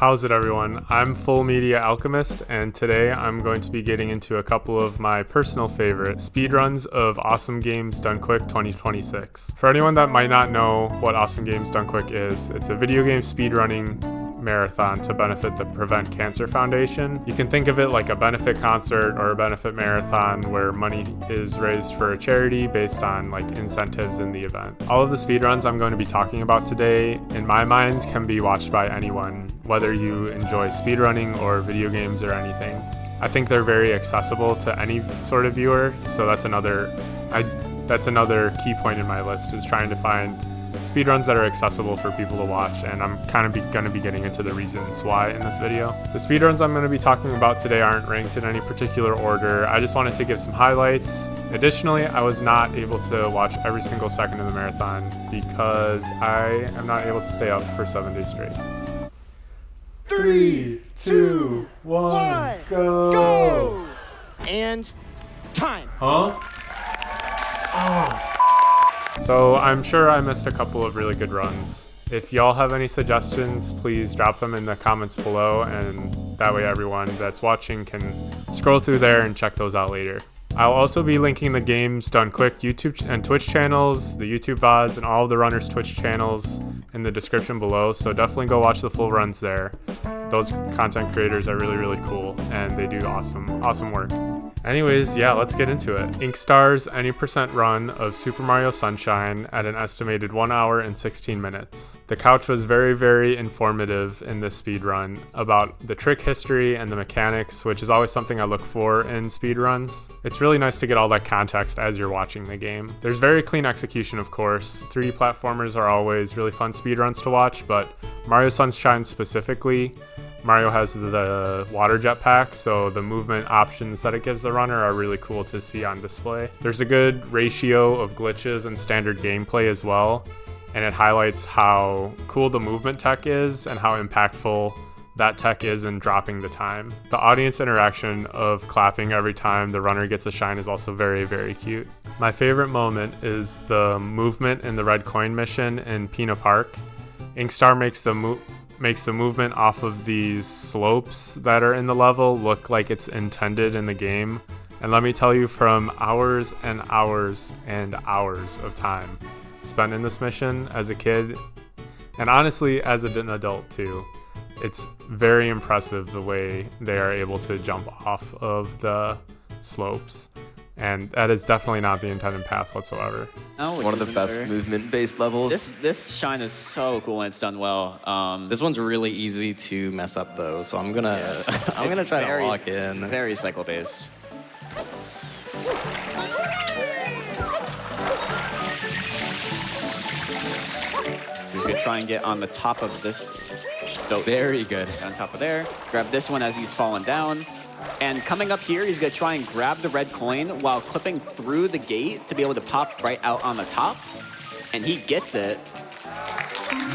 How's it, everyone? I'm Full Media Alchemist, and today I'm going to be getting into a couple of my personal favorite speedruns of Awesome Games Done Quick 2026. For anyone that might not know what Awesome Games Done Quick is, it's a video game speedrunning marathon to benefit the Prevent Cancer Foundation. You can think of it like a benefit concert or a benefit marathon where money is raised for a charity based on like incentives in the event. All of the speedruns I'm going to be talking about today, in my mind, can be watched by anyone, whether you enjoy speedrunning or video games or anything. I think they're very accessible to any sort of viewer, so that's another key point in my list, is trying to find speedruns that are accessible for people to watch, and I'm kind of going to be getting into the reasons why in this video. The speedruns I'm going to be talking about today aren't ranked in any particular order. I just wanted to give some highlights. Additionally, I was not able to watch every single second of the marathon because I am not able to stay up for 7 days straight. 3, 2, 1, go! And time. Huh? Oh. So I'm sure I missed a couple of really good runs. If y'all have any suggestions, please drop them in the comments below, and that way everyone that's watching can scroll through there and check those out later. I'll also be linking the Games Done Quick YouTube and Twitch channels, the YouTube VODs, and all of the runners' Twitch channels in the description below, so definitely go watch the full runs there. Those content creators are really, really cool, and they do awesome work. Anyways, yeah, let's get into it. Inkstar's any percent run of Super Mario Sunshine at an estimated 1 hour and 16 minutes. The couch was very, very informative in this speed run about the trick history and the mechanics, which is always something I look for in speed runs. It's really nice to get all that context as you're watching the game. There's very clean execution, of course. 3D platformers are always really fun speed runs to watch, but Mario Sunshine specifically, Mario has the water jetpack, so the movement options that it gives the runner are really cool to see on display. There's a good ratio of glitches and standard gameplay as well, and it highlights how cool the movement tech is and how impactful that tech is in dropping the time. The audience interaction of clapping every time the runner gets a shine is also very, very cute. My favorite moment is the movement in the red coin mission in Pina Park. Inkstar makes the movement off of these slopes that are in the level look like it's intended in the game. And let me tell you, from hours and hours and hours of time spent in this mission as a kid, and honestly as an adult too, it's very impressive the way they are able to jump off of the slopes. And that is definitely not the intended path whatsoever. One of the best movement-based levels. This shine is so cool when it's done well. This one's really easy to mess up though, so I'm gonna try to lock in. It's very cycle-based. So he's gonna try and get on the top of this. Very good. On top of there. Grab this one as he's falling down. And coming up here, he's going to try and grab the red coin while clipping through the gate to be able to pop right out on the top. And he gets it.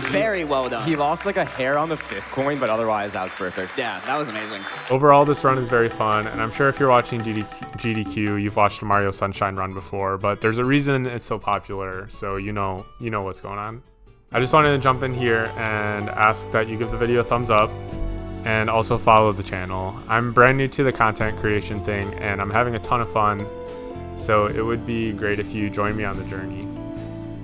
Very well done. He lost like a hair on the 5th coin, but otherwise that was perfect. Yeah, that was amazing. Overall, this run is very fun, and I'm sure if you're watching GDQ, you've watched a Mario Sunshine run before, but there's a reason it's so popular, so you know what's going on. I just wanted to jump in here and ask that you give the video a thumbs up, and also follow the channel. I'm brand new to the content creation thing, and I'm having a ton of fun, so it would be great if you join me on the journey.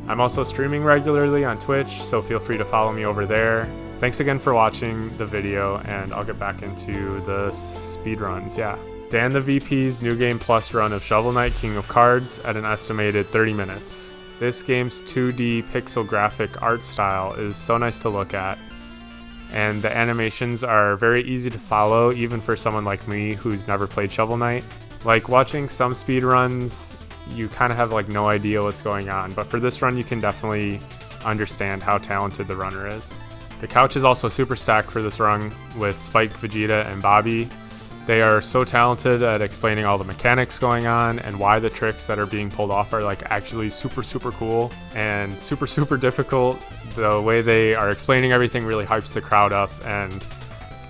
I'm also streaming regularly on Twitch, so feel free to follow me over there. Thanks again for watching the video, and I'll get back into the speedruns. Yeah. DanTheVP's New Game Plus run of Shovel Knight King of Cards at an estimated 30 minutes. This game's 2D pixel graphic art style is so nice to look at, and the animations are very easy to follow, even for someone like me who's never played Shovel Knight. Like, watching some speedruns, you kind of have like no idea what's going on, but for this run you can definitely understand how talented the runner is. The couch is also super stacked for this run with Spike, Vegeta, and Bobby. They are so talented at explaining all the mechanics going on and why the tricks that are being pulled off are like actually super cool and super difficult. The way they are explaining everything really hypes the crowd up, and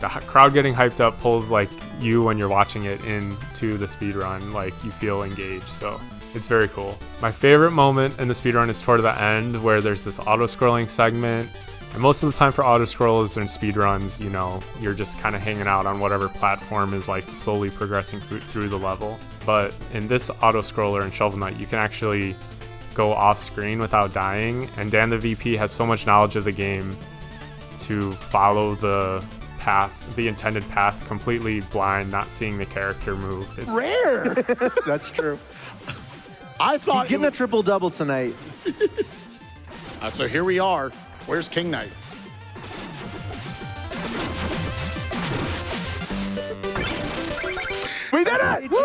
the crowd getting hyped up pulls like you when you're watching it into the speedrun, like you feel engaged, so it's very cool. My favorite moment in the speedrun is toward the end, where there's this auto-scrolling segment And most of the time for auto-scrollers and speedruns, you know, you're just kind of hanging out on whatever platform is like slowly progressing through the level. But in this auto-scroller in Shovel Knight, you can actually go off screen without dying, and DanTheVP has so much knowledge of the game to follow the path, the intended path, completely blind, not seeing the character move. Rare. That's true. I thought He's getting a triple-double tonight. so here we are. Where's King Knight? We did it! Woo!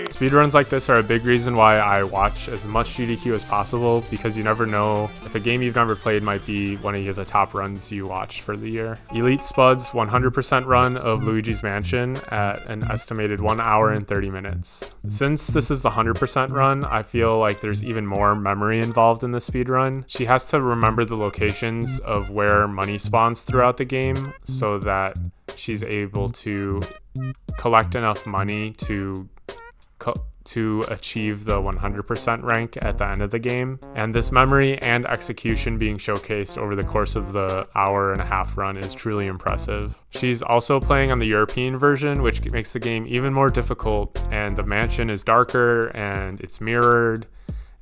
Speedruns like this are a big reason why I watch as much GDQ as possible, because you never know if a game you've never played might be one of the top runs you watch for the year. Elite Spud's 100% run of Luigi's Mansion at an estimated 1 hour and 30 minutes. Since this is the 100% run, I feel like there's even more memory involved in the speedrun. She has to remember the locations of where money spawns throughout the game so that she's able to collect enough money to achieve the 100% rank at the end of the game. And this memory and execution being showcased over the course of the hour-and-a-half run is truly impressive. She's also playing on the European version, which makes the game even more difficult, and the mansion is darker and it's mirrored,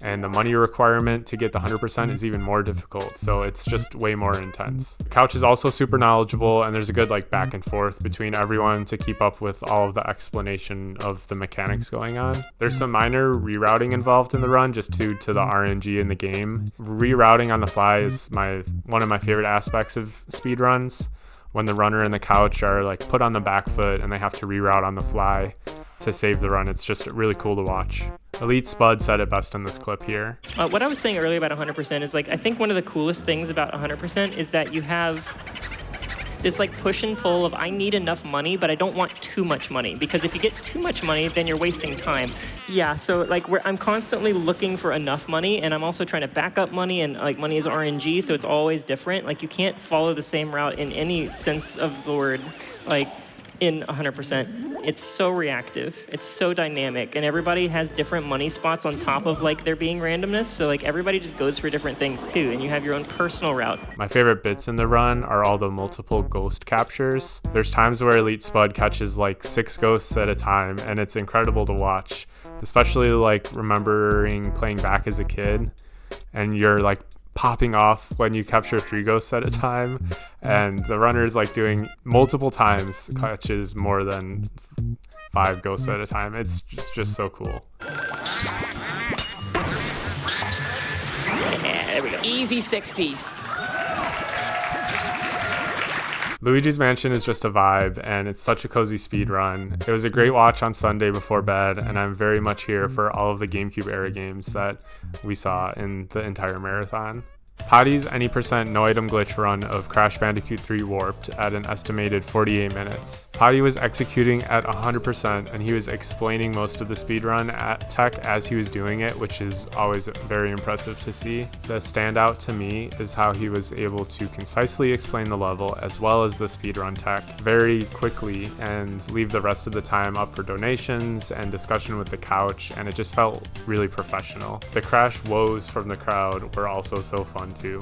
and the money requirement to get the 100% is even more difficult, so it's just way more intense. The couch is also super knowledgeable, and there's a good like back and forth between everyone to keep up with all of the explanation of the mechanics going on. There's some minor rerouting involved in the run just due to the RNG in the game. Rerouting on the fly is one of my favorite aspects of speedruns, when the runner and the couch are like put on the back foot and they have to reroute on the fly to save the run. It's just really cool to watch. Elite Spud said it best in this clip here. What I was saying earlier about 100% is like, I think one of the coolest things about 100% is that you have this like push and pull of I need enough money, but I don't want too much money, because if you get too much money, then you're wasting time. Yeah, so like I'm constantly looking for enough money, and I'm also trying to back up money, and like money is RNG, so it's always different. Like you can't follow the same route in any sense of the word, like in 100%. It's so reactive, it's so dynamic, and everybody has different money spots on top of like there being randomness, so like everybody just goes for different things too, and you have your own personal route. My favorite bits in the run are all the multiple ghost captures. There's times where Elite Spud catches like 6 ghosts at a time, and it's incredible to watch, especially like remembering playing back as a kid, and you're like popping off when you capture 3 ghosts at a time, and the runner is like doing multiple times catches more than 5 ghosts at a time. It's just so cool. Yeah, there we go. Easy 6-piece. Luigi's Mansion is just a vibe, and it's such a cozy speed run. It was a great watch on Sunday before bed, and I'm very much here for all of the GameCube era games that we saw in the entire marathon. Potty's any % no item glitch run of Crash Bandicoot 3 Warped at an estimated 48 minutes. Potty was executing at 100%, and he was explaining most of the speedrun tech as he was doing it, which is always very impressive to see. The standout to me is how he was able to concisely explain the level as well as the speedrun tech very quickly and leave the rest of the time up for donations and discussion with the couch, and it just felt really professional. The crash woes from the crowd were also so fun too.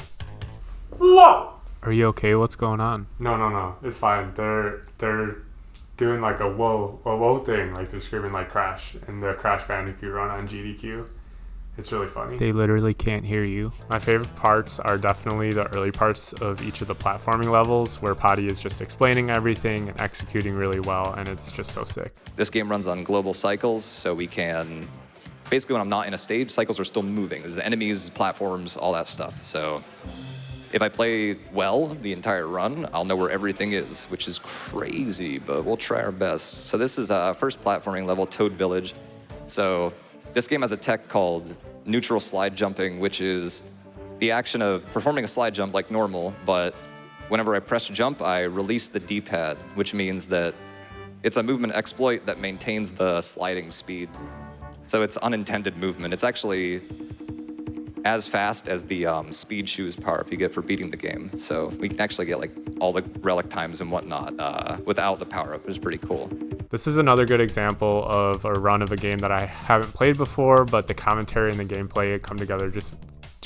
Whoa! Are you okay? What's going on? No. It's fine. They're doing like a whoa thing. Like they're screaming like Crash in the Crash Bandicoot run on GDQ. It's really funny. They literally can't hear you. My favorite parts are definitely the early parts of each of the platforming levels where Potty is just explaining everything and executing really well, and it's just so sick. This game runs on global cycles, so we can... Basically, when I'm not in a stage, cycles are still moving. There's enemies, platforms, all that stuff. So if I play well the entire run, I'll know where everything is, which is crazy, but we'll try our best. So this is first platforming level, Toad Village. So this game has a tech called neutral slide jumping, which is the action of performing a slide jump like normal, but whenever I press jump, I release the D-pad, which means that it's a movement exploit that maintains the sliding speed. So it's unintended movement. It's actually as fast as the speed shoes power-up you get for beating the game. So we can actually get like all the relic times and whatnot without the power-up, which is pretty cool. This is another good example of a run of a game that I haven't played before, but the commentary and the gameplay come together just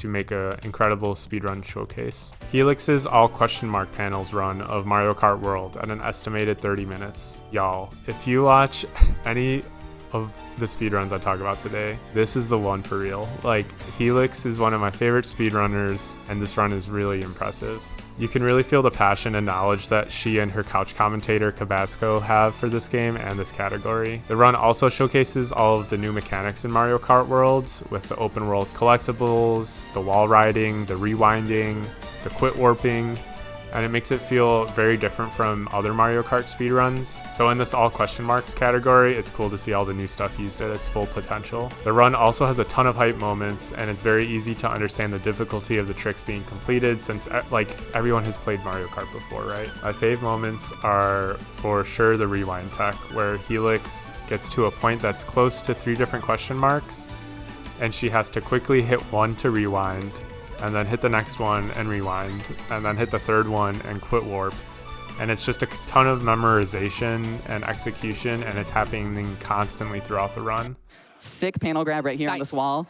to make an incredible speedrun showcase. Helix's all question mark panels run of Mario Kart World at an estimated 30 minutes. Y'all, if you watch any of the speedruns I talk about today, this is the one for real. Like, Helix is one of my favorite speedrunners, and this run is really impressive. You can really feel the passion and knowledge that she and her couch commentator Cabasco have for this game and this category. The run also showcases all of the new mechanics in Mario Kart Worlds, with the open world collectibles, the wall riding, the rewinding, the quit warping, and it makes it feel very different from other Mario Kart speedruns. So in this all question marks category, it's cool to see all the new stuff used at its full potential. The run also has a ton of hype moments, and it's very easy to understand the difficulty of the tricks being completed, since like everyone has played Mario Kart before, right? My fave moments are for sure the rewind tech, where Helix gets to a point that's close to 3 different question marks, and she has to quickly hit one to rewind, and then hit the next one and rewind, and then hit the third one and quit warp. And it's just a ton of memorization and execution, and it's happening constantly throughout the run. Sick panel grab right here on this wall.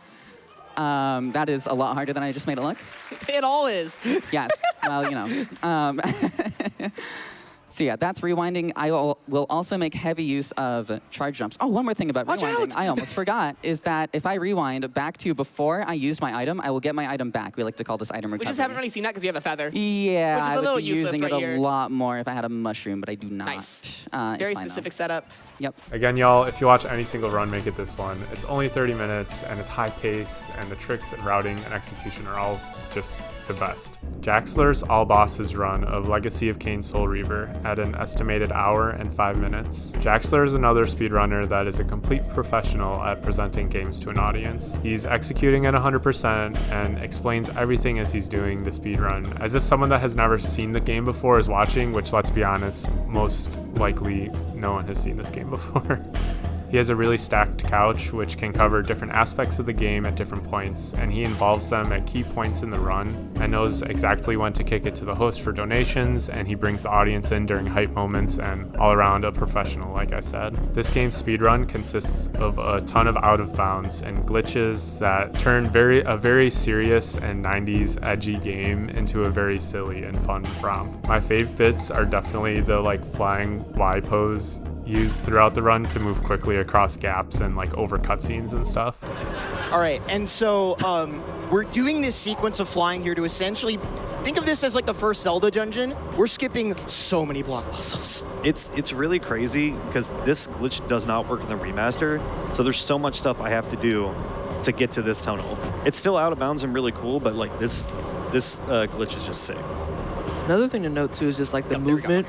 That is a lot harder than I just made it look. It all is. Yes, well, you know. So yeah, that's rewinding. I will also make heavy use of charge jumps. Oh, one more thing about rewinding I almost forgot is that if I rewind back to before I used my item, I will get my item back. We like to call this item recovery. We just haven't really seen that because you have a feather. Yeah, which is I a would little be using right it here. a lot more if I had a mushroom, but I do not. Nice. It's Very fine, specific though. setup. Yep. Again, y'all, if you watch any single run, make it this one. It's only 30 minutes, and it's high pace, and the tricks and routing and execution are all just the best. Jaxler's All Bosses run of Legacy of Kain Soul Reaver at an estimated hour and 5 minutes. Jaxler is another speedrunner that is a complete professional at presenting games to an audience. He's executing at 100% and explains everything as he's doing the speedrun, as if someone that has never seen the game before is watching, which, let's be honest, most likely no one has seen this game before. He has a really stacked couch, which can cover different aspects of the game at different points, and he involves them at key points in the run and knows exactly when to kick it to the host for donations, and he brings the audience in during hype moments, and all around a professional, like I said. This game's speedrun consists of a ton of out of bounds and glitches that turn a very serious and 90s edgy game into a very silly and fun romp. My fave bits are definitely the like flying Y pose used throughout the run to move quickly across gaps and like over cutscenes and stuff. All right, and so we're doing this sequence of flying here to essentially think of this as like the first Zelda dungeon. We're skipping so many block puzzles. It's really crazy because this glitch does not work in the remaster, so there's so much stuff I have to do to get to this tunnel. It's still out of bounds and really cool, but like this glitch is just sick. Another thing to note too is just like the movement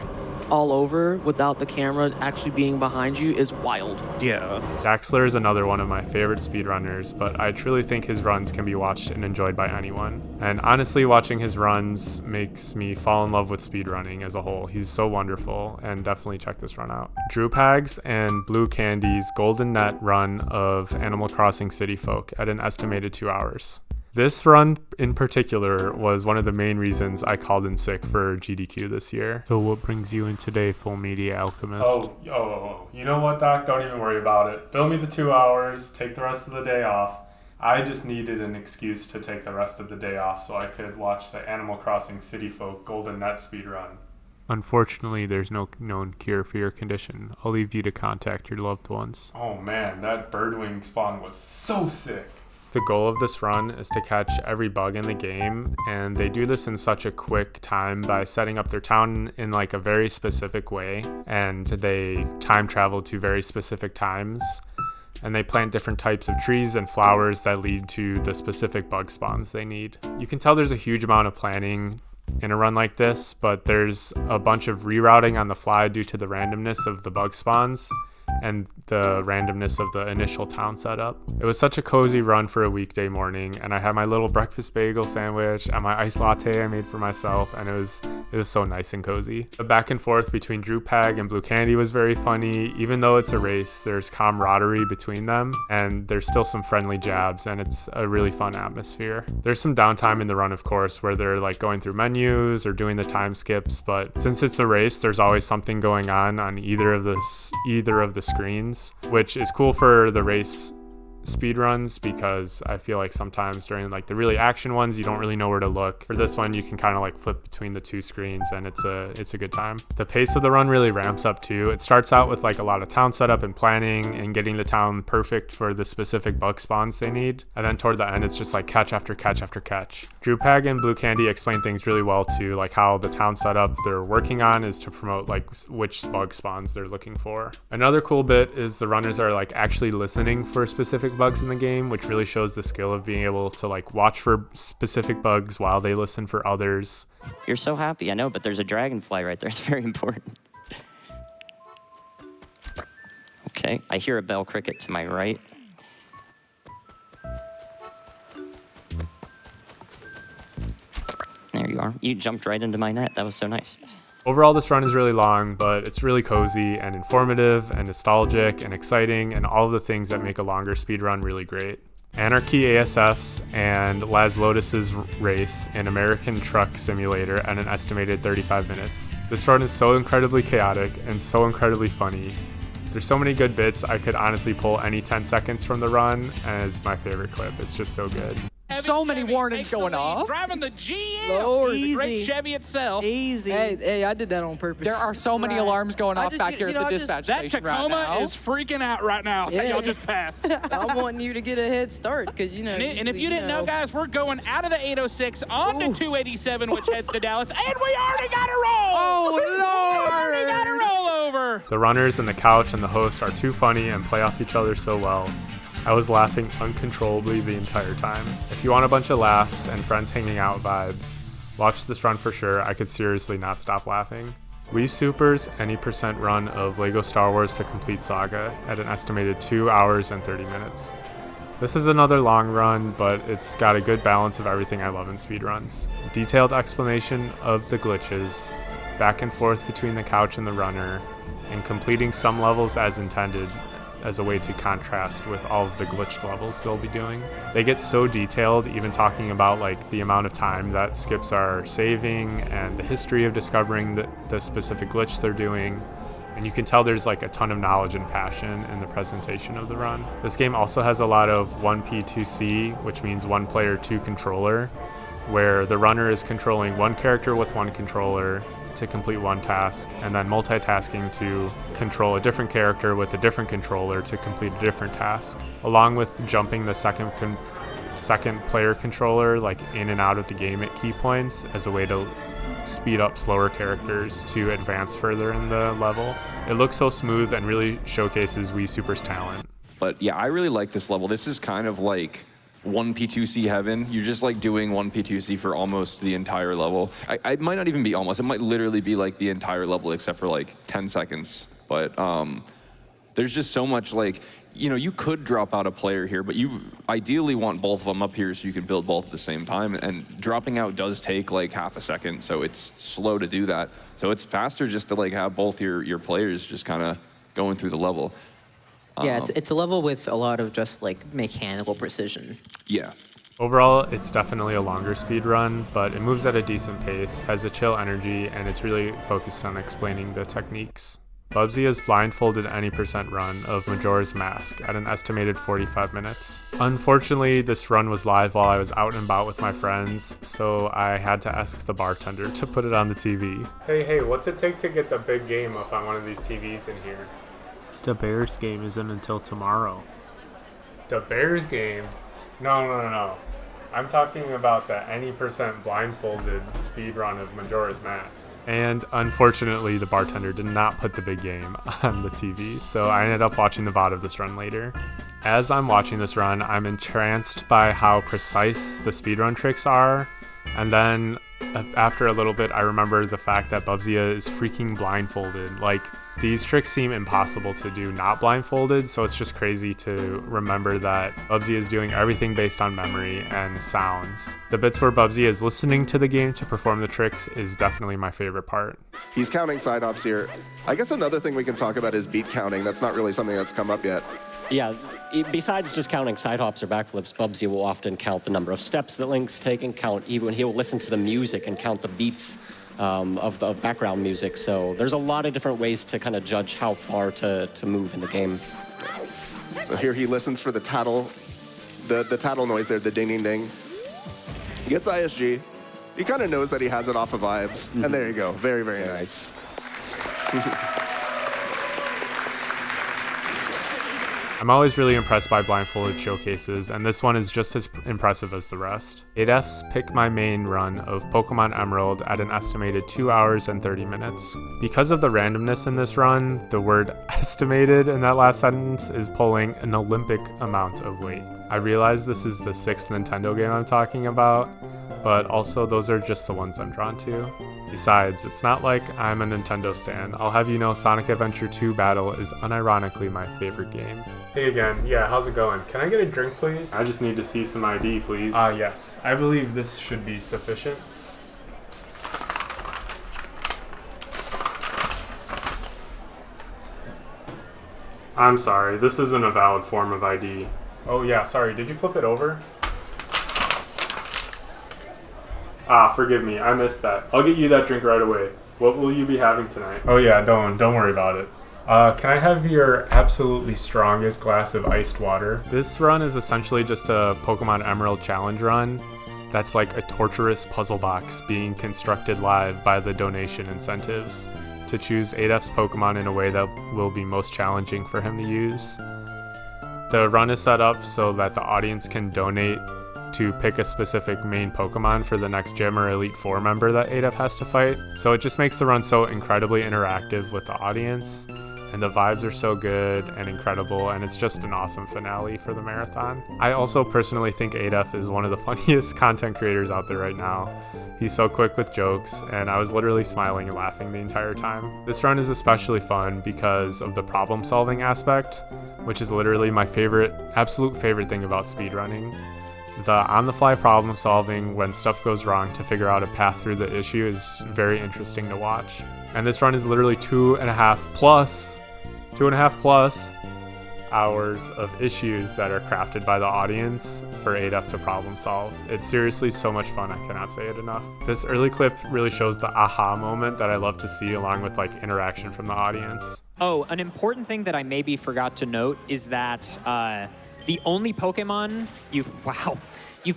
all over without the camera actually being behind you is wild. Yeah. Jaxler is another one of my favorite speedrunners, but I truly think his runs can be watched and enjoyed by anyone. And honestly, watching his runs makes me fall in love with speedrunning as a whole. He's so wonderful, and definitely check this run out. DrewPag's and BlueKandy's Golden Net run of Animal Crossing City Folk at an estimated 2 hours. This run in particular was one of the main reasons I called in sick for GDQ this year. So what brings you in today, Full Media Alchemist? Oh, you know what, Doc? Don't even worry about it. Bill me the 2 hours, take the rest of the day off. I just needed an excuse to take the rest of the day off so I could watch the Animal Crossing City Folk Golden Net speedrun. Unfortunately, there's no known cure for your condition. I'll leave you to contact your loved ones. Oh man, that birdwing spawn was so sick. The goal of this run is to catch every bug in the game, and they do this in such a quick time by setting up their town in like a very specific way, and they time travel to very specific times, and they plant different types of trees and flowers that lead to the specific bug spawns they need. You can tell there's a huge amount of planning in a run like this, but there's a bunch of rerouting on the fly due to the randomness of the bug spawns and the randomness of the initial town setup. It was such a cozy run for a weekday morning, and I had my little breakfast bagel sandwich and my iced latte I made for myself, and it was so nice and cozy. The back and forth between DrewPag and BlueKandy was very funny. Even though it's a race, there's camaraderie between them, and there's still some friendly jabs, and it's a really fun atmosphere. There's some downtime in the run, of course, where they're like going through menus or doing the time skips, but since it's a race, there's always something going on either of the screens, which is cool for the race speedruns because I feel like sometimes during like the really action ones, you don't really know where to look. For this one, you can kind of like flip between the two screens and it's a good time. The pace of the run really ramps up too. It starts out with like a lot of town setup and planning and getting the town perfect for the specific bug spawns they need. And then toward the end, it's just like catch after catch after catch. DrewPag and BlueKandy explain things really well too, like how the town setup they're working on is to promote like which bug spawns they're looking for. Another cool bit is the runners are like actually listening for specific bugs in the game, which really shows the skill of being able to like watch for specific bugs while they listen for others. You're so happy, I know, but there's a dragonfly right there. It's very important. Okay, I hear a bell cricket to my right. There you are. You jumped right into my net. That was so nice. Overall, this run is really long, but it's really cozy and informative and nostalgic and exciting and all of the things that make a longer speedrun really great. AnarchyASF's and Lazlo's race in American Truck Simulator at an estimated 35 minutes. This run is so incredibly chaotic and so incredibly funny. There's so many good bits, I could honestly pull any 10 seconds from the run as my favorite clip. It's just so good. So many warnings going off. Driving the GM. Lord, the great Chevy itself. Easy. Hey, I did that on purpose. There are so many alarms going off back here at the dispatch station right now. That Tacoma is freaking out right now. Yeah. Y'all just passed. I'm wanting you to get a head start because, you know. And if you didn't know, guys, we're going out of the 806 on to 287, which heads to Dallas, and we already got a roll. Oh, Lord. We already got a rollover. The runners and the couch and the host are too funny and play off each other so well. I was laughing uncontrollably the entire time. If you want a bunch of laughs and friends hanging out vibes, watch this run for sure. I could seriously not stop laughing. WiiSuper's any % run of LEGO Star Wars The Complete Saga at an estimated 2 hours and 30 minutes. This is another long run, but it's got a good balance of everything I love in speedruns. Detailed explanation of the glitches, back and forth between the couch and the runner, and completing some levels as intended as a way to contrast with all of the glitched levels they'll be doing. They get so detailed, even talking about like the amount of time that skips are saving and the history of discovering the specific glitch they're doing. And you can tell there's like a ton of knowledge and passion in the presentation of the run. This game also has a lot of 1P2C, which means one player, two controller, where the runner is controlling one character with one controller to complete one task, and then multitasking to control a different character with a different controller to complete a different task, along with jumping the second player controller like in and out of the game at key points as a way to speed up slower characters to advance further in the level. It looks so smooth and really showcases WiiSuper's talent. But yeah, I really like this level. This is kind of like 1P2C heaven. You're just like doing 1P2C for almost the entire level. I might not even be almost. It might literally be like the entire level except for like 10 seconds. But there's just so much like, you know, you could drop out a player here, but you ideally want both of them up here so you can build both at the same time. And dropping out does take like half a second, so it's slow to do that. So it's faster just to like have both your players just kind of going through the level. Yeah, it's a level with a lot of just like mechanical precision. Yeah. Overall, it's definitely a longer speed run, but it moves at a decent pace, has a chill energy, and it's really focused on explaining the techniques. Bubzia's blindfolded any % run of Majora's Mask at an estimated 45 minutes. Unfortunately, this run was live while I was out and about with my friends, so I had to ask the bartender to put it on the TV. Hey, what's it take to get the big game up on one of these TVs in here? The Bears game isn't until tomorrow. The Bears game? No. I'm talking about the any % blindfolded speed run of Majora's Mask. And unfortunately, the bartender did not put the big game on the TV, so I ended up watching the VOD of this run later. As I'm watching this run, I'm entranced by how precise the speedrun tricks are, and then after a little bit, I remember the fact that Bubzia is freaking blindfolded. Like, these tricks seem impossible to do not blindfolded, so it's just crazy to remember that Bubzia is doing everything based on memory and sounds. The bits where Bubzia is listening to the game to perform the tricks is definitely my favorite part. He's counting side hops here. I guess another thing we can talk about is beat counting. That's not really something that's come up yet. Yeah, besides just counting side hops or backflips, Bubzia will often count the number of steps that Link's taken, even he will listen to the music and count the beats of the background music. So there's a lot of different ways to kind of judge how far to move in the game. So here he listens for the tattle, the tattle noise there, the ding, ding, ding. Gets ISG. He kind of knows that he has it off of vibes. And there you go. Very, very nice. I'm always really impressed by blindfolded showcases, and this one is just as impressive as the rest. Adef's Pick My Main run of Pokemon Emerald at an estimated 2 hours and 30 minutes. Because of the randomness in this run, the word estimated in that last sentence is pulling an Olympic amount of weight. I realize this is the 6th Nintendo game I'm talking about, but also those are just the ones I'm drawn to. Besides, it's not like I'm a Nintendo stan. I'll have you know Sonic Adventure 2 Battle is unironically my favorite game. Hey again, yeah, how's it going? Can I get a drink, please? I just need to see some ID, please. Yes. I believe this should be sufficient. I'm sorry, this isn't a valid form of ID. Oh yeah, sorry, did you flip it over? Forgive me, I missed that. I'll get you that drink right away. What will you be having tonight? Oh yeah, don't worry about it. Can I have your absolutely strongest glass of iced water? This run is essentially just a Pokemon Emerald challenge run that's like a torturous puzzle box being constructed live by the donation incentives to choose Adef's Pokemon in a way that will be most challenging for him to use. The run is set up so that the audience can donate to pick a specific main Pokemon for the next gym or Elite Four member that Adef has to fight. So it just makes the run so incredibly interactive with the audience, and the vibes are so good and incredible, and it's just an awesome finale for the marathon. I also personally think Adef is one of the funniest content creators out there right now. He's so quick with jokes, and I was literally smiling and laughing the entire time. This run is especially fun because of the problem-solving aspect, which is literally my absolute favorite thing about speedrunning. The on-the-fly problem solving when stuff goes wrong to figure out a path through the issue is very interesting to watch. And this run is literally 2.5 plus hours of issues that are crafted by the audience for Adef to problem solve. It's seriously so much fun, I cannot say it enough. This early clip really shows the aha moment that I love to see, along with like interaction from the audience. Oh, an important thing that I maybe forgot to note is that the only Pokemon you've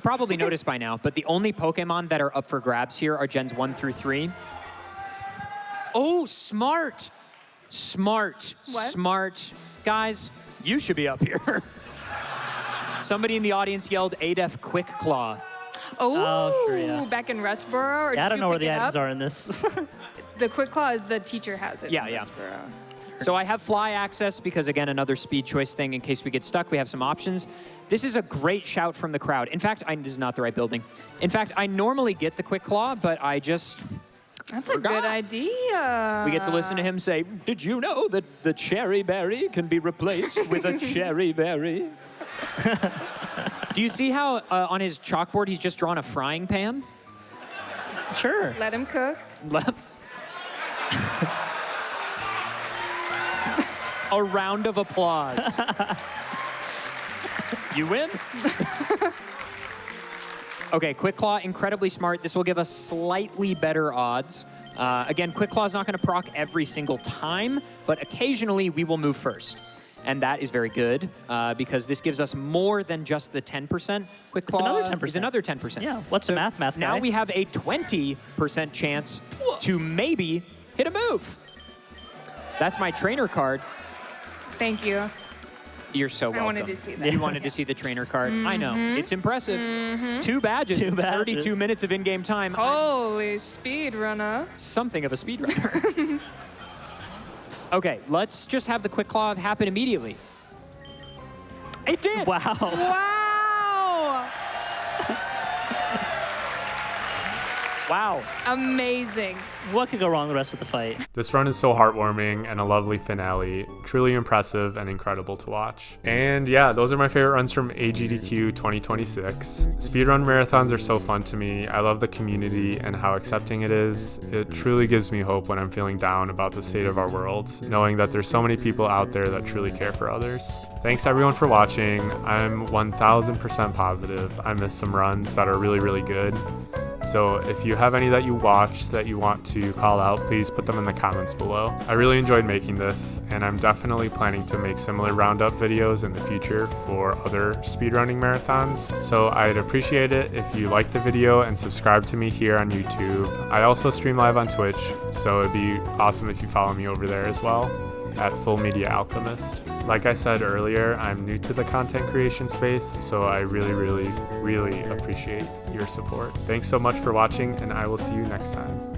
probably noticed by now, but the only Pokemon that are up for grabs here are gens 1 through 3. Oh, smart. Smart. What? Smart. Guys, you should be up here. Somebody in the audience yelled Adef Quick Claw. Oh, sure, yeah. back in Rustboro? Or Yeah, I did don't you know where pick the it items up? are in this. The Quick Claw is the teacher has it. Yeah, in yeah. Rustboro. So I have fly access because, again, another speed choice thing. In case we get stuck, we have some options. This is a great shout from the crowd. In fact, this is not the right building. In fact, I normally get the Quick Claw, but I just That's a good idea. We get to listen to him say, "Did you know that the cherry berry can be replaced with a cherry berry?" Do you see how on his chalkboard he's just drawn a frying pan? Sure. Let him cook. A round of applause. You win. Okay, Quick Claw, incredibly smart. This will give us slightly better odds. Again, Quick Claw is not going to proc every single time, but occasionally we will move first. And that is very good because this gives us more than just the 10%. Quick Claw another 10%. is another 10%. Yeah, what's the math guy? Now we have a 20% chance to maybe hit a move. That's my trainer card. Thank you. You're so welcome. I wanted to see that. You wanted to see the trainer card. I know. It's impressive. 2 badges. 32 minutes of in-game time. Holy speed runner. Something of a speedrunner. Okay, let's just have the Quick Claw happen immediately. It did! Wow. Wow. Wow. Amazing. What could go wrong the rest of the fight? This run is so heartwarming and a lovely finale, truly impressive and incredible to watch. And yeah, those are my favorite runs from AGDQ 2026. Speedrun marathons are so fun to me. I love the community and how accepting it is. It truly gives me hope when I'm feeling down about the state of our world, knowing that there's so many people out there that truly care for others. Thanks everyone for watching. I'm 1000% positive I missed some runs that are really, really good. So if you have any that you watched that you want to call out, please put them in the comments below. I really enjoyed making this, and I'm definitely planning to make similar roundup videos in the future for other speedrunning marathons. So I'd appreciate it if you like the video and subscribe to me here on YouTube. I also stream live on Twitch, so it'd be awesome if you follow me over there as well, at Full Media Alchemist. Like I said earlier, I'm new to the content creation space, so I really appreciate your support. Thanks so much for watching, and I will see you next time.